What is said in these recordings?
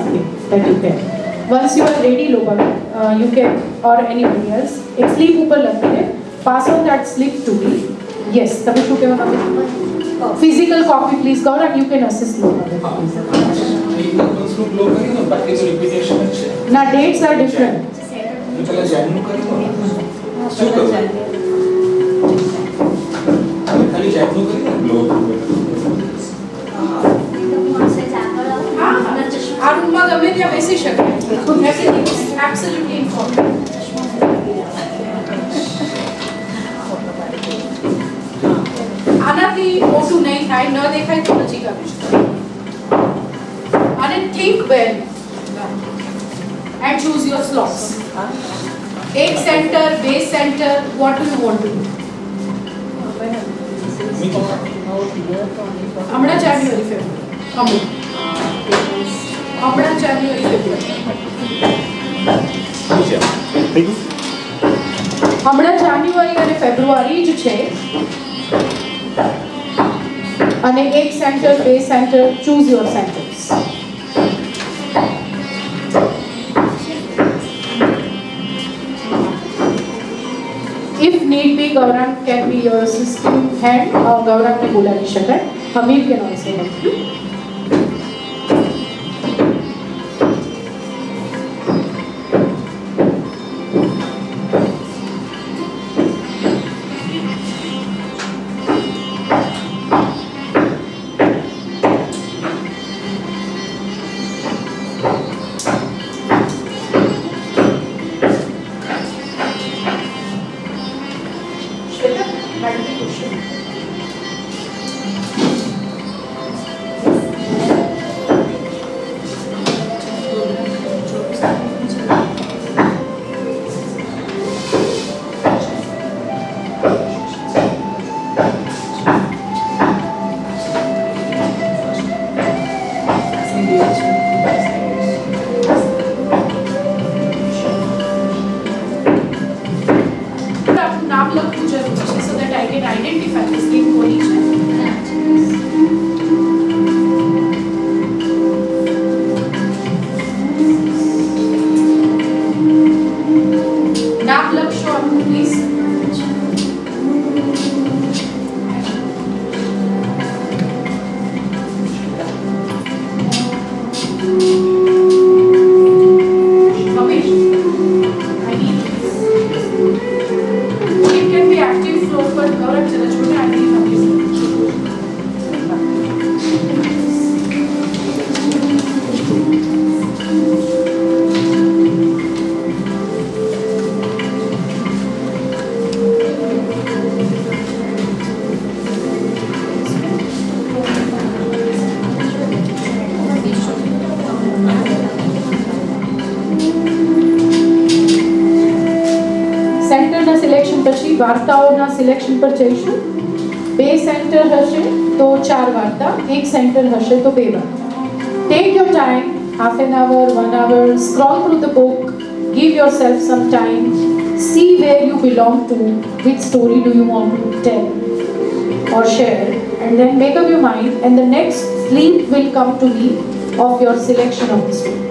something that you can. Once you are ready, Lopavi, you can, or anybody else, एक slip ऊपर लगती है. Pass on that slip to me. Yes, तभी शू के मतलब physical copy please Gaurav, you can assist Lopavi. ना dates are different. આ રૂમમાં ગમે ત્યાં બેસી શકાય. Everything is absolutely informed. આનાથી મોટું નહીં થાય, ન દેખાય તો નજીક આવી શકાય. અને think well and choose your slots. એક center, base center, what do you want to do? હમણાં જાન્યુઆરી ફેબ્રુઆરી હમણાં જાન્યુઆરી ફેબ્રુઆરી હમણાં જાન્યુઆરી અને ફેબ્રુઆરી જ છે. અને એક સેન્ટર, બે centre, choose your centres. If need be, Gaurang can be your assistant hand. Gaurang ने बोला नहीं शकाय. Hamir can also help you. So that I can identify this in Korean. નામ લખશો આપનું પ્લીઝ. વાર્તાઓના સિલેક્શન પર જઈશું. બે સેન્ટર હશે તો 4 વાર્તા, એક સેન્ટર હશે તો 2 વાર્તા. Take your time, half an hour, 1 hour, scroll through the book, give yourself some time, see where you belong to, which story do you want to tell or share, and then make up your mind, and the next sleep will come to me of your selection of the story.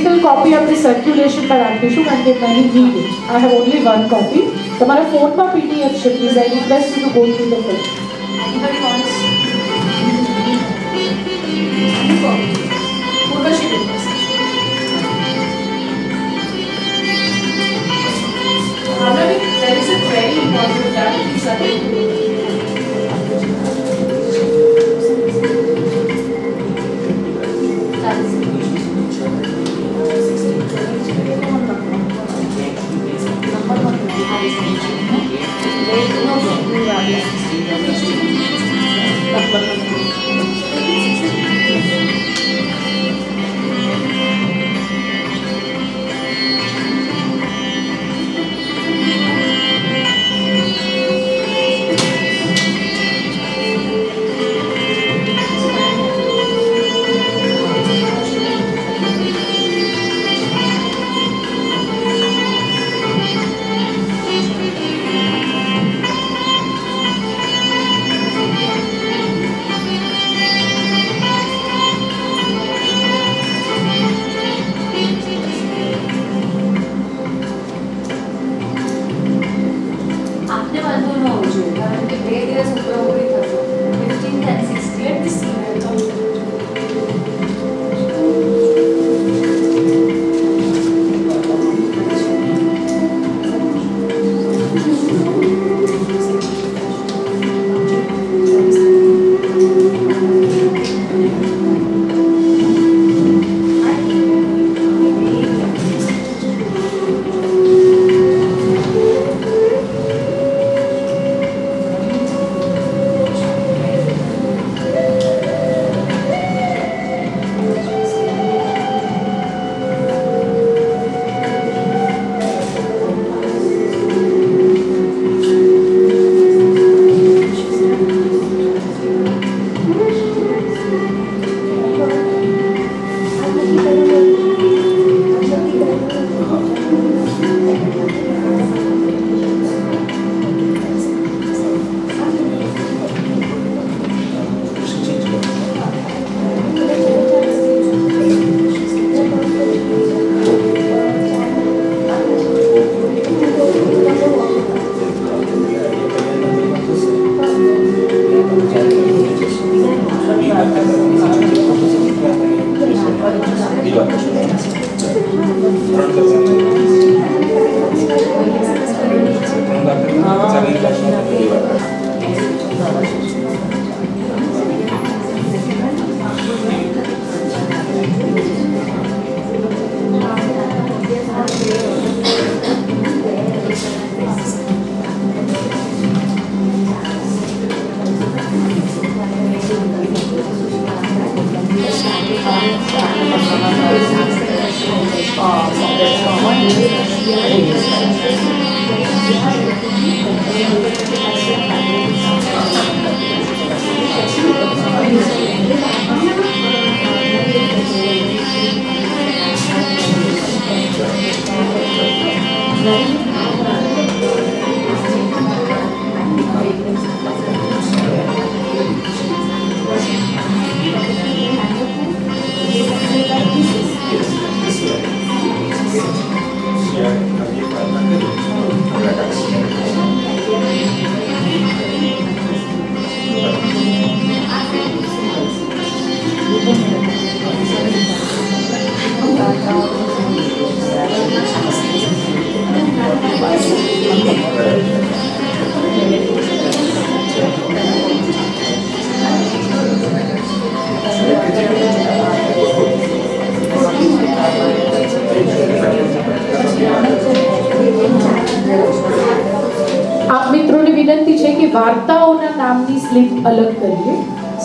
Physical copy આપણે સર્ક્યુલેશનમાં રાખીશું કારણ કે many need it. I have only one copy. તમારા ફોનમાં PDF છે. Please I request you to go through the film. There is a very important that is વાર્તાઓના નામની slip અલગ કરીએ,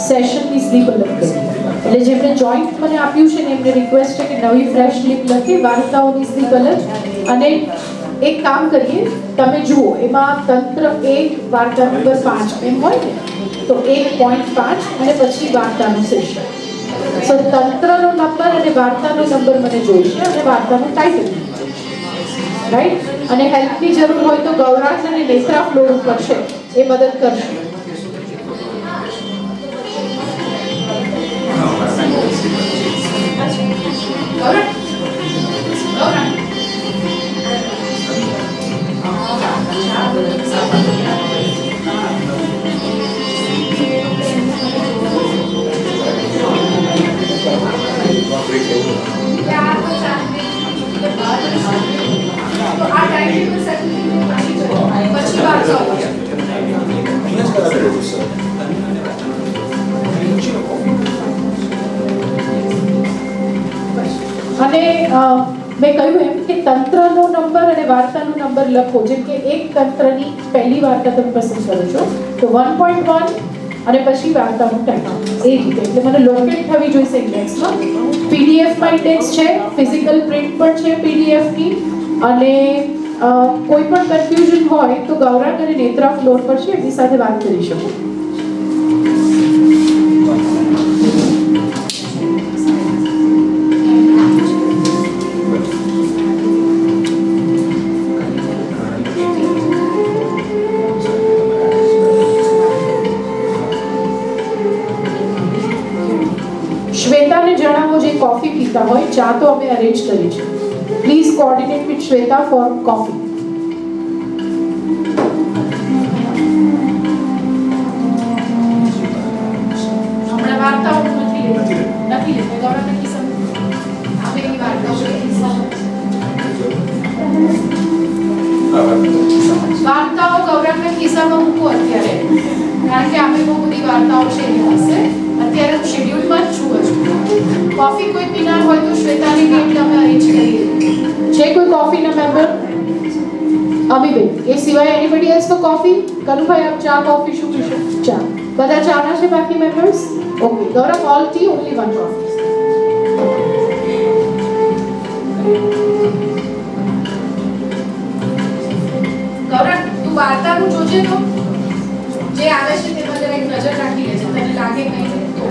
સેશનની સ્લીપ અલગ કરીએ. એટલે જેમણે જોઈન્ટ મને આપ્યું છે ને એમને રિક્વેસ્ટ છે કે નવી ફ્રેશ સ્લીપ લખી, વાર્તાઓની સ્લીપ અલગ. અને એક કામ કરીએ, તમે જુઓ એમાં તંત્ર 1 વાર્તા નંબર 5 એમ હોય ને તો 1.5 અને પછી વાર્તાનું સેશન. સો તંત્રનો નંબર અને વાર્તાનો નંબર મને જોઈશે અને વાર્તાનું ટાઇટલ, રાઈટ. અને હેલ્પની જરૂર હોય તો ગૌરાંગ અને નેત્રા ફ્લોર ઉપર છે, એ મદદ કરશે. મેં કહ્યું એમ કે તંત્રનો નંબર અને વાર્તાનો નંબર લખો. જેમ કે એક તંત્રની પહેલી વાર્તા તમે પસંદ કરો છો તો 1.1 અને પછી વાર્તાનું ટાઈમ એ રીતે. એટલે મને લોકેટ થવી જોઈશે ઇન્ડેક્સમાં. પીડીએફમાં ઇન્ડેક્સ છે, ફિઝિકલ પ્રિન્ટ પણ છે પીડીએફની. અને કોઈ પણ કન્ફ્યુઝન હોય તો ગૌરાંગ અને નેત્રા ફ્લોર પર છે, એની સાથે વાત કરી શકો. શ્વેતાને જણાવો જે કોફી પીતા હોય. ચા તો અમે અરેન્જ કરી છે. Please coordinate with Shweta for coffee. હમણાં વાર્તાઓ નથી લેતા ગૌરવને કિસ્સા આપેલી વાર્તાઓ ગૌરવના કિસ્સામાં મૂકું અત્યારે, કારણ કે આપણે બહુ બધી વાર્તાઓ છે એની પાસે. અત્યારે હું શેડ્યુલમાં જ છું. કોફી કોઈ પીનાર હોય તો શ્વેતાને કે એટલે અમે અરેન્જ કરીએ. છે કોઈ કોફીના મેમ્બર? અમીબેન. એ સિવાય એનીબડી એલ્સ તો કોફી? કનુભાઈ આપ ચા કોફી શું પીશો? ચા. બધા ચાના છે બાકી members? Okay. Gaurav all tea only one coffee. Gaurav તું વાર્તાનું જોજે તો જે આવે છે તેમાં જરા એક નજર રાખી લેજે. તને લાગે નહીં તો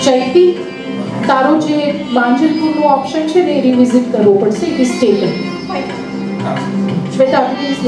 ચૈતી, તારો જે માંજલપુરનો ઓપ્શન છે ને એ રિવિઝિટ કરવો પડશે. It is taken. Shweta please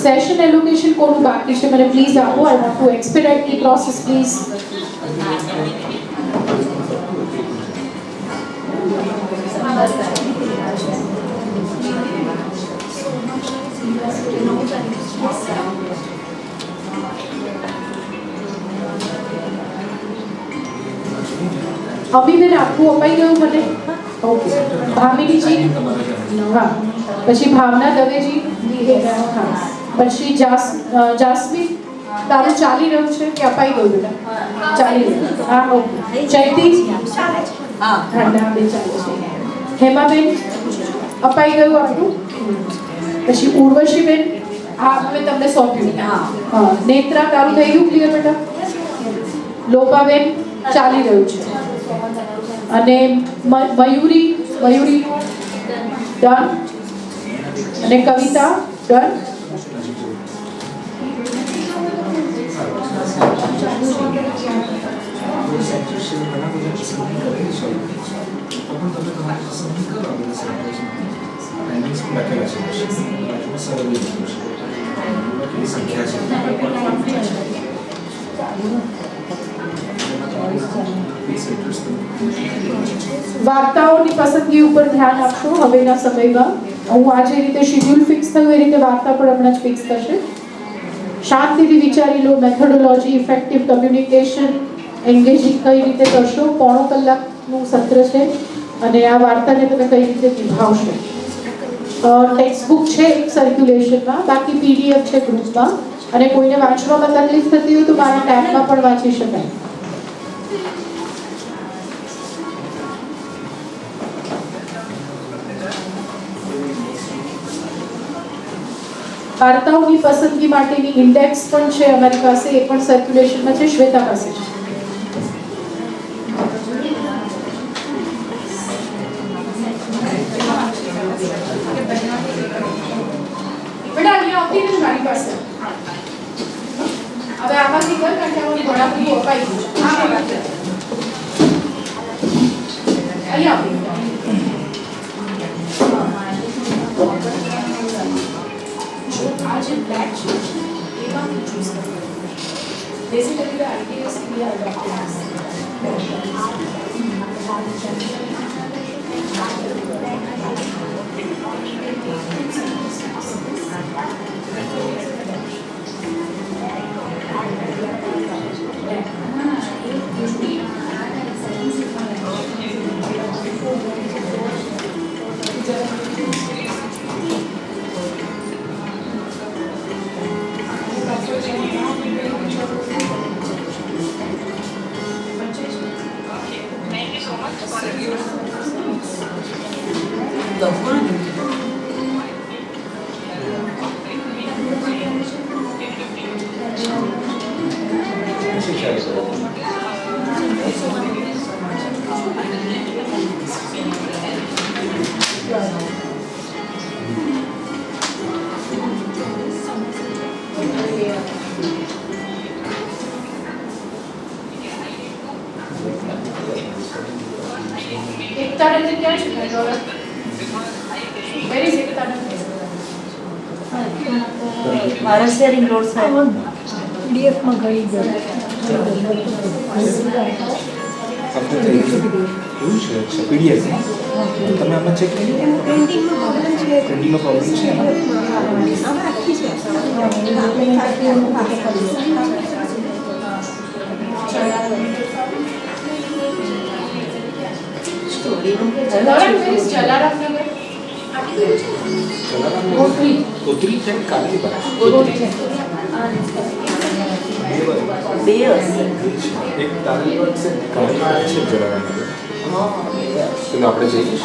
session allocation કોનું બાકી છે મને પ્લીઝ આપો. I want to expedite the process please. Amiben આપવું અપાઈ ગયું મને? ઓકે. ભામિનીજી, હા. પછી ભાવના દવેજી, હા. પછી જાસ્મીન, તારું ચાલી રહ્યું છે કે અપાઈ ગયું બેટા? ચાલી રહ્યું, હા. ઓકે. ચૈતી, હા ના બે ચાલે છે. હેમાબેન અપાઈ ગયું આપણું. પછી ઉર્વશીબેન, હા હવે તમને સોંપ્યું. હા. નેત્રા, તારું થઈ ગયું ક્લિયર બેટા? લોપાબેન ચાલી રહ્યું છે. અને મયુરી ડન. અને કવિતા ડન. વાર્તાઓની પસંદગી ઉપર ધ્યાન આપશો હવેના સમયમાં. હું આજે રીતે શેડ્યુલ ફિક્સ થયું એ રીતે વાર્તા પણ હમણાં જ ફિક્સ થશે. શાંતિથી વિચારી લો. મેથોડોલોજી, ઇફેક્ટિવ કમ્યુનિકેશન, એન્ગેજિંગ કઈ રીતે કરશો. 1.5 કલાકનું સત્ર છે અને આ વાર્તાને તમે કઈ રીતે નિભાવશો. ટેક્સ્ટ બુક છે એક સર્ક્યુલેશનમાં, બાકી પીડીએફ છે ગ્રુપમાં. અને કોઈને વાંચવામાં તકલીફ થતી હોય તો મારા ટેબમાં પણ વાંચી શકાય. વાર્તાઓની પસંદગી માટેની ઇન્ડેક્સ પણ છે અમારી પાસે, એ પણ સર્ક્યુલેશનમાં છે, શ્વેતા પાસે છે. બેટા અહીંયા આવતી નથી મારી પાસે. હવે આમાંથી કર કારણ કે આમાં ઘણા બધું અપાઈ ગયું છે. અહીંયા આવતી आज ब्लैक शूज एवं चूज करते हैं. Basically the idea is we are adopting Maharashtra ring road side PDF में गई गई पीडीएफ તમે આમાં ચેક કરી પ્રિન્ટિંગનો પ્રોબ્લેમ છે કોતરી છે કાલી કોતરી એક તારી પર છે કાલી પર છે જલારામ હા તો આપણે જઈએ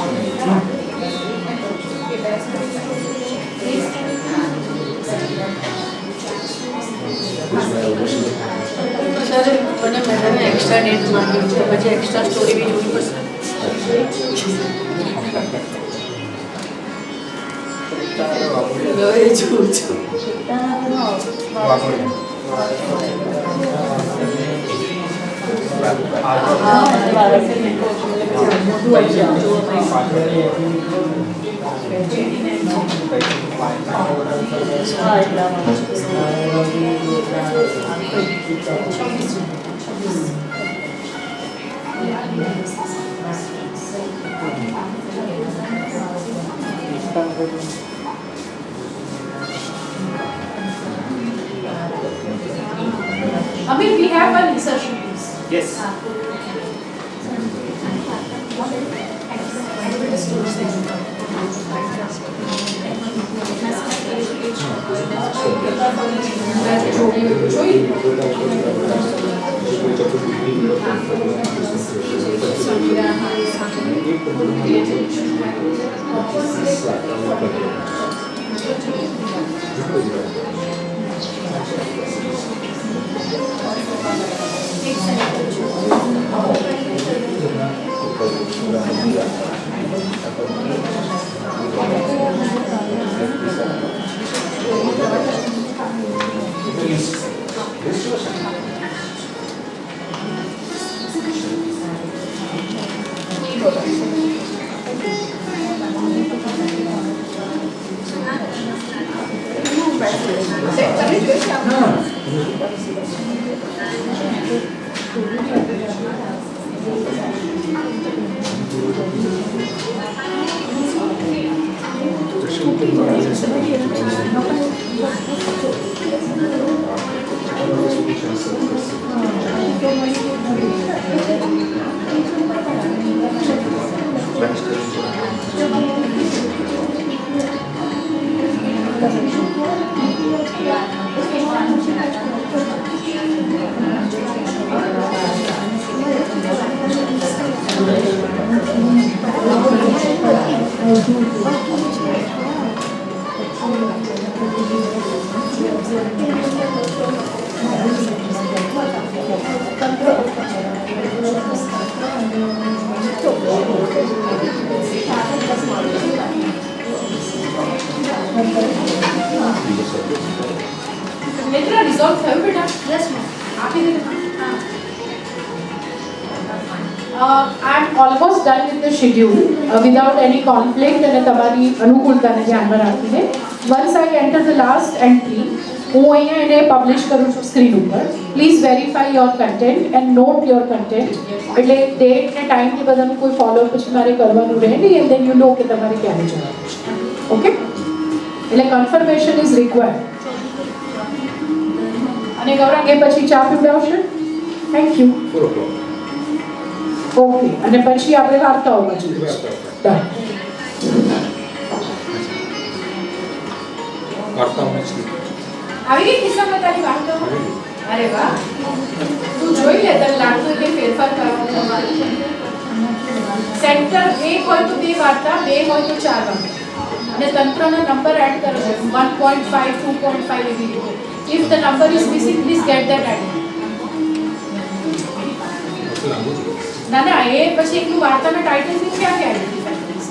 સર મને મેડમે એક્સ્ટ્રા ડેટ માંગ્યું છે પછી એક્સ્ટ્રા સ્ટોરી બી જોવી પડશે એ જોઉં છું Amir, we have one insertion, please. Yes. Netra, resolve થયું બેટા? Yes, ma'am. આપી દે. I'm almost done with the schedule without any conflict અને તમારી અનુકૂળતાને ધ્યાનમાં રાખીને. Once I enter the last entry, હું અહીંયા એને પબ્લિશ કરું છું સ્ક્રીન ઉપર. Please verify your content and note your content. એટલે ડેટ ને ટાઈમ ની બધાનું કોઈ ફોલો પછી મારે કરવાનું રહે નહીં and then you know કે તમારે ક્યારે જવાનું છે. Okay? એટલે confirmation is required. અને ગૌરાંગ એ પછી ચા પીવડાવશે? Thank you. ઓકે, અને પછી આપણે વાર્તાઓમાં જઈએ. ડન. આવી ગઈ કિસ્સામાં તારી વાર્તાઓ? અરે વાહ, તું જોઈ લે, તને લાગતું કે ફેરફાર કરવાનો. સેન્ટર 1 હોય તો 2 વાર્તા, 2 હોય તો 4 વાર્તા. અને તંત્રનો નંબર એડ કરો છે 1.5 2.5 એવી રીતે. If the number is missing, please get that added. ના ના, એ પછી એકલું વાર્તાના ટાઇટલ થી ક્યાં આઈડેન્ટિફાઈ કરીશ?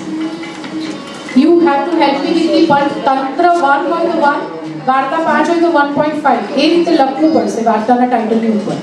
You have to help me with the તંત્ર 1 હોય તો 1, વાર્તા 5 હોય તો 1.5. એ રીતે લખવું પડશે વાર્તાના ટાઇટલની ઉપર.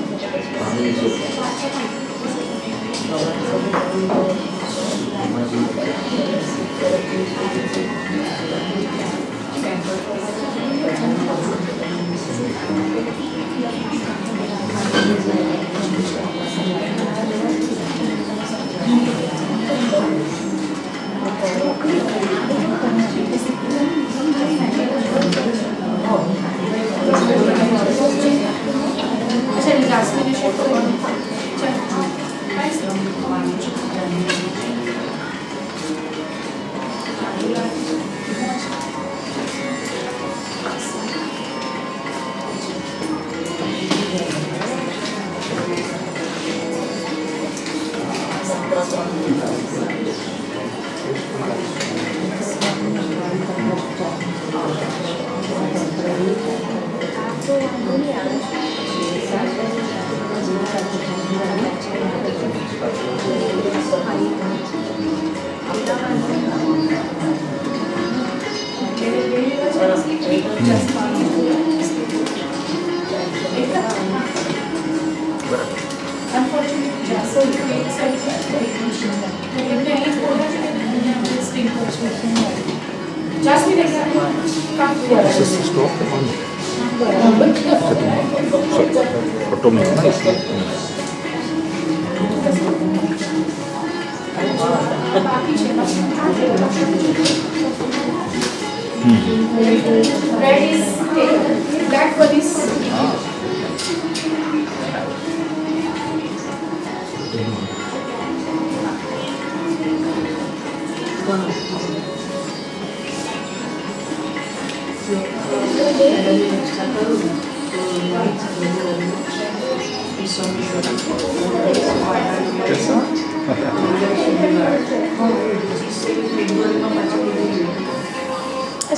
Unfortunately, Jasmine, exactly. Come here. This is the stop on. But Sorry. Automatic. बाकी છે red is taken, black one is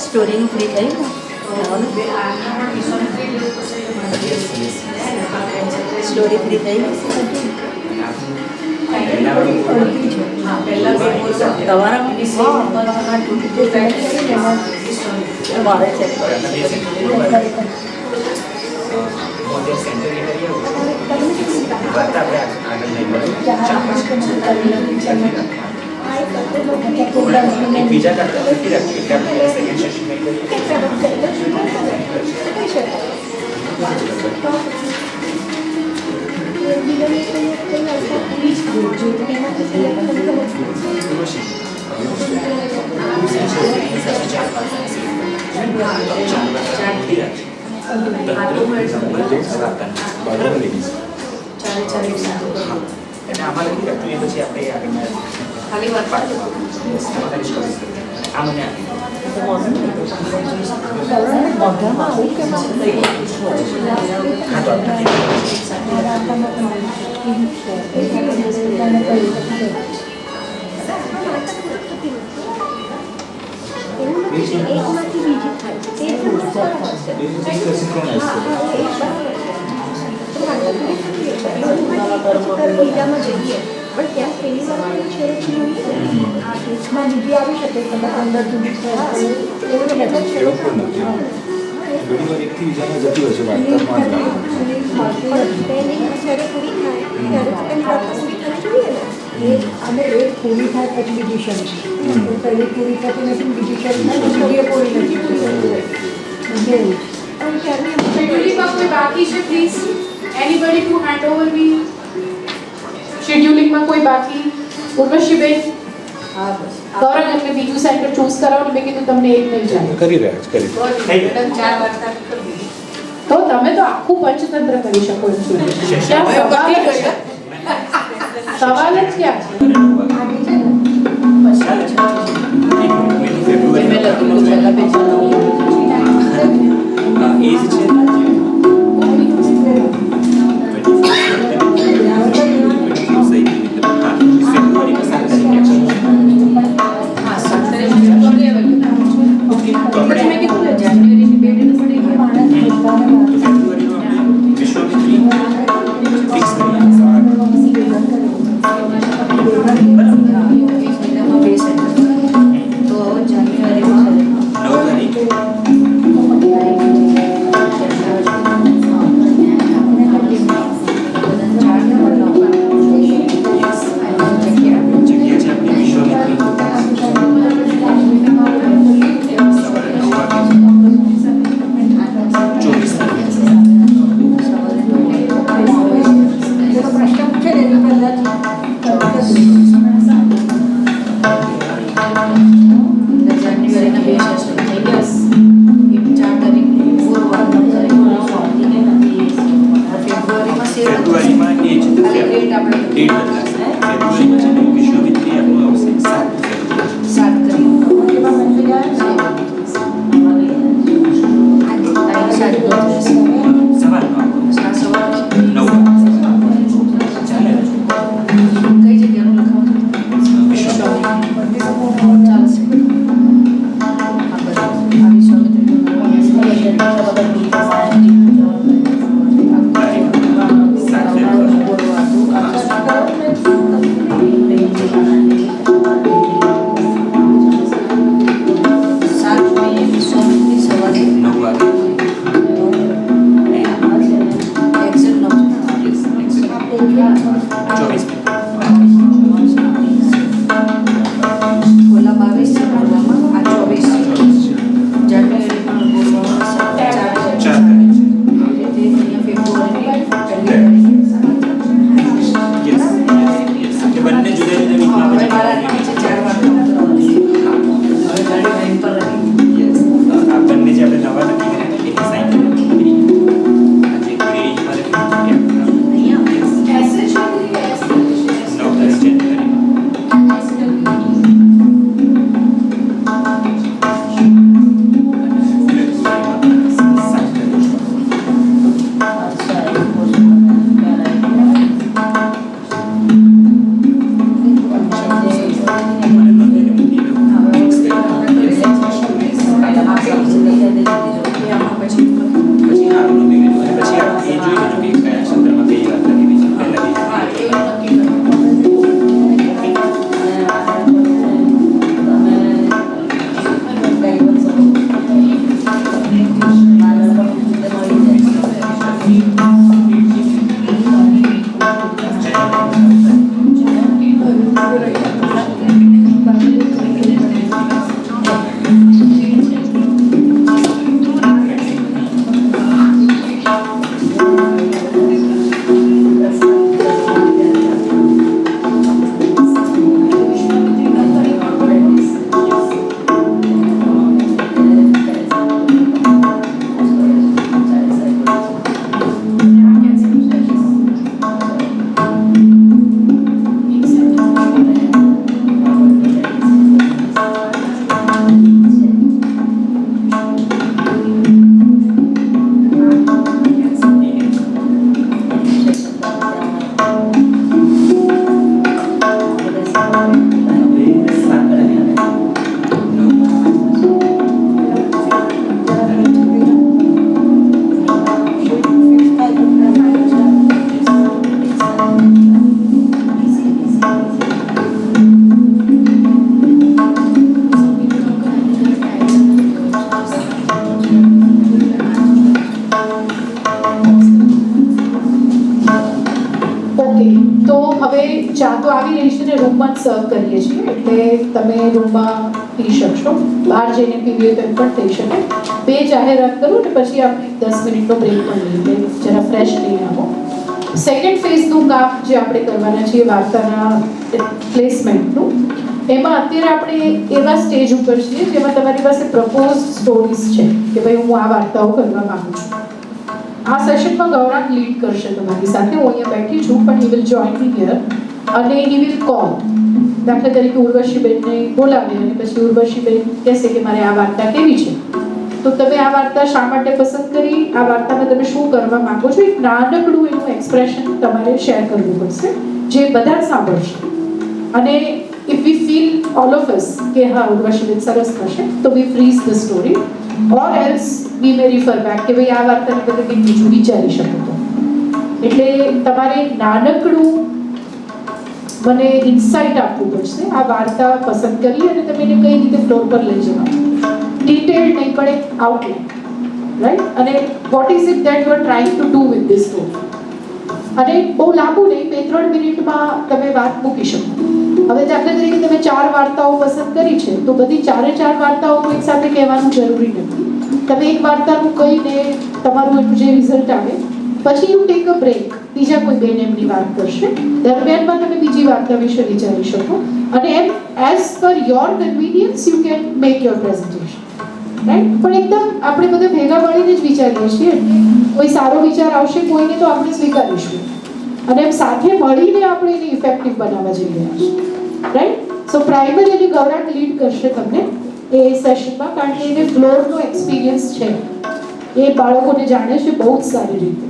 સ્ટોરીનું ફ્રી થઈ સ્ટોરી ફ્રી થઈ તમારા બીજા કરતા નથી રાખી એટલે આપણે સેકન્ડ સેશન મેં અને આમાં લખી રાખતું એ પછી આપણે આગળના ખાલી વાત આ મને બીજામાં જઈએ પણ ત્યાં પેલી વાર છેડછીમાં બીજી આવી શકે કદાચ અંદર સુધી એવું પણ નથી. ઘણી વાર એકથી બીજામાં જતી હોય છે વાર્તામાં જ પહેલી જ્યારે પૂરી થાય ત્યારે તો એની વાર્તા પૂરી થવી જોઈએ ને અને એક પૂરી થાય પછી બીજી શરૂ તો પહેલી પૂરી થતી નથી બીજી શરૂ થાય પછી એ પૂરી નથી scheduling માં કોઈ બાકી છે please anybody to hand over me scheduling માં કોઈ બાકી ઉર્વશીબેન ગૌરવ એટલે બીજું સેન્ટર ચૂઝ કરાવો ને મેં કીધું તમને એક મિલ જાય કરી રહ્યા છે કરી મેડમ 4 વાર્તા કરી તો તમે તો આખું પંચતંત્ર કરી શકો એમ છો ક્યાં સવાલ જ ક્યાં છે એજ છે હા 17 તો અવેલેબલ પછી મેં કીધું ને જાન્યુઆરીની 2 ડેટ પડી ગઈ વિશ્વ ફિક્સ કરી રૂમમાં જ સર્વ કરીએ છીએ, એટલે તમે રૂમમાં પી શકશો. બહાર જઈને પીવી હોય તો એમ પણ થઈ શકે. બે જાહેરાત કરું ને પછી આપણે 10 મિનિટનો બ્રેક પણ લઈએ, જરા ફ્રેશ લઈને આવો. સેકન્ડ ફેઝનું કામ જે આપણે કરવાના છીએ વાર્તાના પ્લેસમેન્ટનું, એમાં અત્યારે આપણે એવા સ્ટેજ ઉપર છીએ જેમાં તમારી પાસે પ્રપોઝડ સ્ટોરીઝ છે કે ભાઈ હું આ વાર્તાઓ કરવા માંગુ છું. આ સેશનમાં ગૌરાંગ લીડ કરશે તમારી સાથે. હું અહીંયા બેઠી છું પણ he will join me here અને હી વિલ કોલ. દાખલા તરીકે ઉર્વશીબેનને બોલાવે અને પછી ઉર્વશીબેન કહેશે કે મારે આ વાર્તા કેવી છે, તો તમે આ વાર્તા શા માટે પસંદ કરી, આ વાર્તામાં તમે શું કરવા માંગો છો, એક નાનકડું એનું એક્સપ્રેશન તમારે શેર કરવું પડશે જે બધા સાંભળશે. અને if we feel all of us કે હા ઉર્વશીબેન સરસ થશે, તો we freeze the story or else we may refer back કે ભાઈ આ વાર્તાને બદલે કંઈક બીજું વિચારી શકો તો. એટલે તમારે નાનકડું મને ઇન્સાઇટ આપવું પડશે આ વાર્તા પસંદ કરી અને તમે એને કઈ રીતે ફ્લોર પર લઈ જવાનું. ડિટેલ નહીં પણ એક આઉટલાઇન, રાઈટ? અને what is it that you are trying to do with this story. અને બહુ લાંબુ નહીં, 2-3 મિનિટમાં તમે વાત મૂકી શકો. હવે દાખલા તરીકે તમે 4 વાર્તાઓ પસંદ કરી છે તો બધી 4 વાર્તાઓ એક સાથે કહેવાનું જરૂરી નથી. તમે એક વાર્તાનું કહીને તમારું એનું જે રિઝલ્ટ આવે પછી યુ ટેક અ બ્રેક, બીજા કોઈ બેન એમની વાત કરશે, દરમિયાનમાં તમે બીજી વાર્તા વિશે વિચારી શકો અને એમ as per your convenience you can make your presentation, right? પણ એકદમ આપણે બધા ભેગા મળીને જ વિચારીએ છીએ. કોઈ સારો વિચાર આવશે કોઈને તો આપણે સ્વીકારીશું અને એમ સાથે મળીને આપણે એને ઇફેક્ટિવ બનાવવા જઈ રહ્યા છીએ, રાઈટ? સો પ્રાઇમરીલી ગૌરાંગ લીડ કરશે તમને એ સેશનમાં, કારણ કે એને ફ્લોરનો એક્સપિરિયન્સ છે. એ બાળકોને જાણે છે બહુ જ સારી રીતે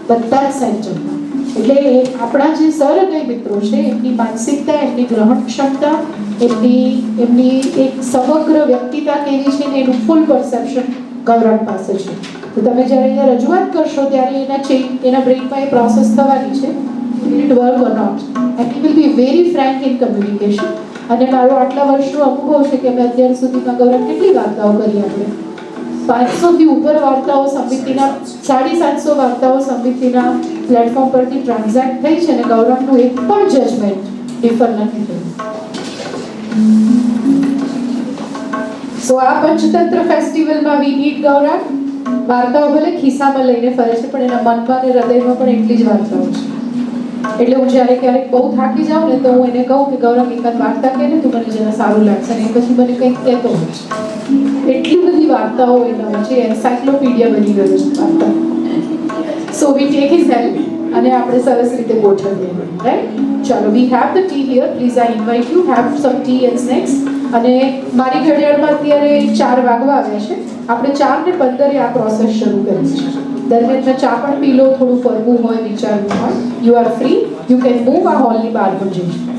બધા જ સેન્ટરમાં. એટલે આપણા જે સર અને મિત્રો છે એમની માનસિકતા, એમની ગ્રહણ ક્ષમતા, એમની એક સમગ્ર વ્યક્તિતા કેવી છે ને એનું ફૂલ પરસેપ્શન ગૌરાંગ પાસે છે. તો તમે જ્યારે અહીંયા રજૂઆત કરશો ત્યારે એના બ્રેઇનમાં એ પ્રોસેસ થવાની છે, it work or not, and he will be very frank in communication. અને મારો આટલા વર્ષનો અનુભવ છે કે અમે અત્યાર સુધીમાં ગૌરાંગ કેટલી વાર્તાઓ કરી, આપણે 500થી ઉપર વાર્તાઓ સમિતિના 750 વાર્તાઓ સમિતિના પ્લેટફોર્મ પરથી ટ્રાન્ઝેક્ટ થઈ છે અને ગૌરાંગનું એક પણ જજમેન્ટ ડિફર નથી થયું. સો આ પંચતંત્ર ફેસ્ટિવલમાં વી નીડ ગૌરાંગ. વાર્તાઓ ભલે ખિસ્સામાં લઈને ફરે છે પણ એના મનમાં અને હૃદયમાં પણ એટલી જ વાર્તાઓ છે. એટલે હું જ્યારે ક્યારેક બહુ થાકી જાઉં ને તો હું એને કહું કે ગૌરાંગ એકાદ વાર્તા કહે ને તો મને જરા સારું લાગશે અને પછી મને કંઈક કહેતો હોય છે. એટલી બધી વાર્તાઓ એના હોય છે, એન્સાઇક્લોપીડિયા બની ગયો છે વાર્તા. સો વી ટેક હિઝ હેલ્પ અને આપણે સરસ રીતે ગોઠવીએ, રાઈટ? ચાલો, we have the T here, please I invite you, have sum T and snacks. અને મારી ઘડિયાળમાં અત્યારે 4 વાગવા આવ્યા છે. આપણે 4:15 આ પ્રોસેસ શરૂ કરી છે. દરમિયાનમાં ચા પણ પી લો, થોડું ફરવું હોય, વિચારવું હોય, you are free, you can move. આ હોલની બહાર પણ જઈ શકો.